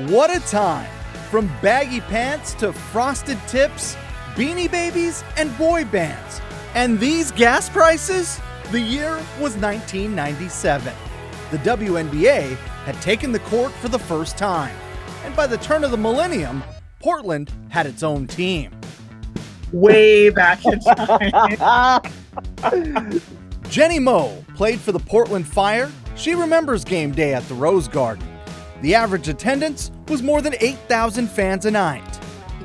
What a time! From baggy pants to frosted tips, beanie babies and boy bands. And these gas prices? The year was 1997. The WNBA had taken the court for the first time. And by the turn of the millennium, Portland had its own team. Way back in time. Jenny Moe played for the Portland Fire. She remembers game day at the Rose Garden. The average attendance was more than 8,000 fans a night.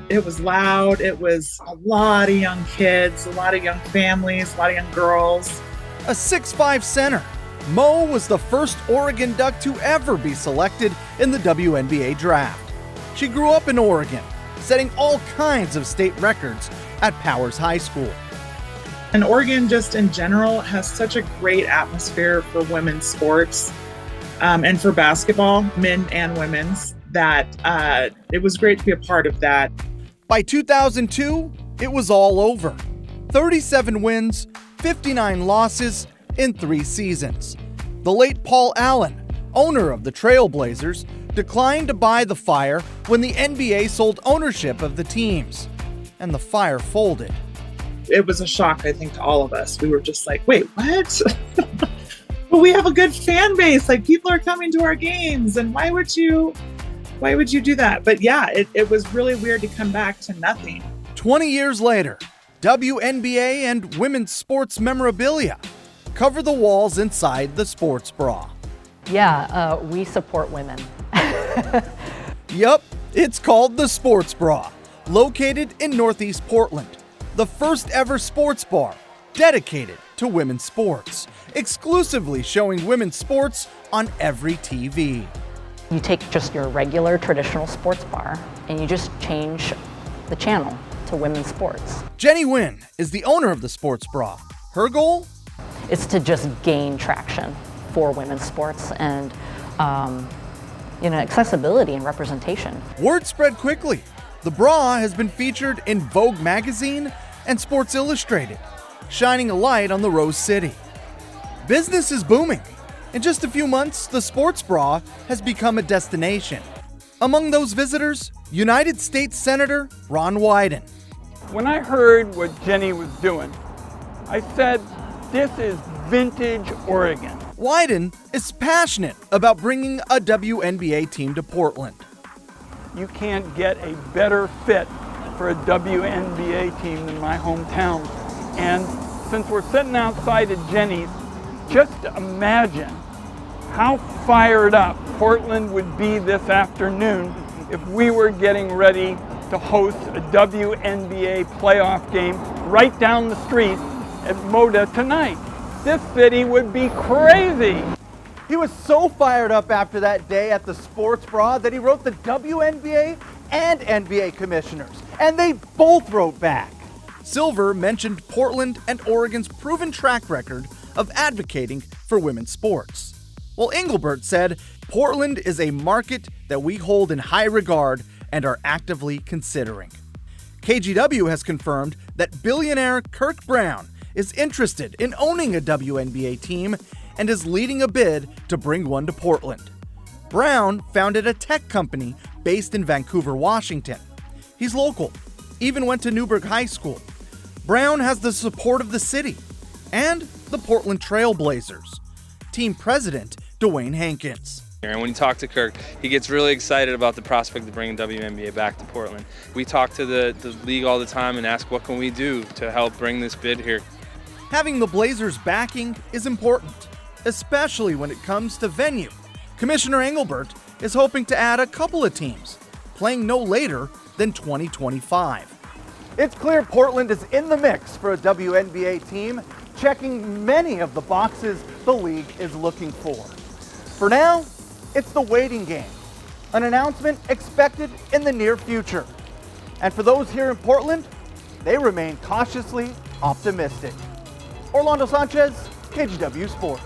It was loud. It was a lot of young kids, a lot of young families, a lot of young girls. A 6'5" center, Moe was the first Oregon Duck to ever be selected in the WNBA draft. She grew up in Oregon, setting all kinds of state records at Powers High School. And Oregon, just in general, has such a great atmosphere for women's sports and for basketball, men and women's, that it was great to be a part of that. By 2002, it was all over. 37 wins, 59 losses in 3 seasons. The late Paul Allen, owner of the Trailblazers, declined to buy the Fire when the NBA sold ownership of the teams, and the Fire folded. It was a shock, I think, to all of us. We were just like, wait, what? But we have a good fan base. Like, people are coming to our games, and why would you do that? But yeah, it was really weird to come back to nothing. 20 years later, WNBA and women's sports memorabilia cover the walls inside the sports bra. Yeah, we support women. Yup, it's called the Sports Bra, located in Northeast Portland. The first ever sports bar dedicated to women's sports, exclusively showing women's sports on every TV. You take just your regular traditional sports bar and you just change the channel to women's sports. Jenny Wynn is the owner of the Sports Bra. Her goal? It's to just gain traction for women's sports and accessibility and representation. Word spread quickly. The bra has been featured in Vogue magazine and Sports Illustrated, shining a light on the Rose City. Business is booming. In just a few months, the sports bra has become a destination. Among those visitors, United States Senator Ron Wyden. When I heard what Jenny was doing, I said, this is vintage Oregon. Wyden is passionate about bringing a WNBA team to Portland. You can't get a better fit for a WNBA team than my hometown. And since we're sitting outside at Jenny's, just imagine how fired up Portland would be this afternoon if we were getting ready to host a WNBA playoff game right down the street at Moda tonight. This city would be crazy. He was so fired up after that day at the Sports Bra that he wrote the WNBA and NBA commissioners, and they both wrote back. Silver mentioned Portland and Oregon's proven track record of advocating for women's sports. While Engelbert said, Portland is a market that we hold in high regard and are actively considering. KGW has confirmed that billionaire Kirk Brown is interested in owning a WNBA team and is leading a bid to bring one to Portland. Brown founded a tech company based in Vancouver, Washington. He's local, even went to Newburgh High School. Brown has the support of the city and the Portland Trailblazers. Team president Dwayne Hankins. And when you talk to Kirk, he gets really excited about the prospect of bringing WNBA back to Portland. We talk to the league all the time and ask what can we do to help bring this bid here. Having the Blazers backing is important, especially when it comes to venue. Commissioner Engelbert is hoping to add a couple of teams, playing no later than 2025. It's clear Portland is in the mix for a WNBA team, checking many of the boxes the league is looking for. For now, it's the waiting game. An announcement expected in the near future. And for those here in Portland, they remain cautiously optimistic. Orlando Sanchez, KGW Sports.